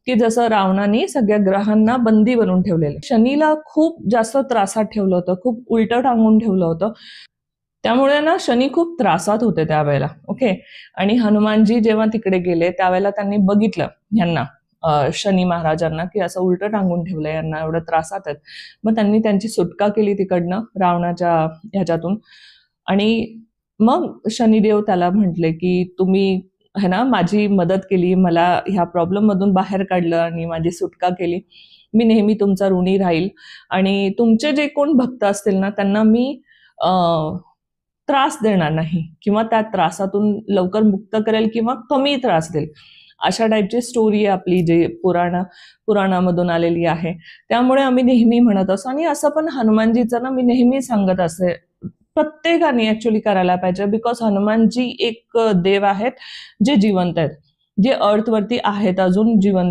की जसं रावणाने सगळ्या ग्रहांना बंदी बनवून ठेवलेलं. शनीला खूप जास्त त्रासात ठेवलं होतं, खूप उलटं टांगून ठेवलं होतं. त्यामुळे ना शनी खूप त्रासात होते त्यावेळेला. ओके. आणि हनुमानजी जेव्हा तिकडे गेले त्यावेळेला त्यांनी बघितलं ह्यांना, शनी महाराजांना, की असं उलटं टांगून ठेवलंय, यांना एवढं त्रासात आहेत. मग त्यांनी त्यांची सुटका केली तिकडनं रावणाच्या ह्याच्यातून. आणि मग शनिदेव त्याला म्हटले, की तुम्ही है ना माझी मदत केली, मला ह्या प्रॉब्लेम मधून बाहेर काढलं आणि माझी सुटका केली. मी नेहमी तुमचा ऋणी राहील आणि तुमचे जे कोण भक्त असतील ना त्यांना मी त्रास देणार नाही किंवा त्या त्रासातून लवकर मुक्त करेल किंवा कमी त्रास देईल. अशा टाईपची स्टोरी आहे आपली, जी पुराणामधून आलेली आहे. त्यामुळे आम्ही नेहमी म्हणत असतो आणि असं पण हनुमानजीचं ना मी नेहमी सांगत असते, प्रत्येकाने ऍक्च्युली करायला पाहिजे. बिकॉज हनुमानजी एक देव आहेत जे जिवंत आहेत, जे अर्थवरती आहेत, अजून जिवंत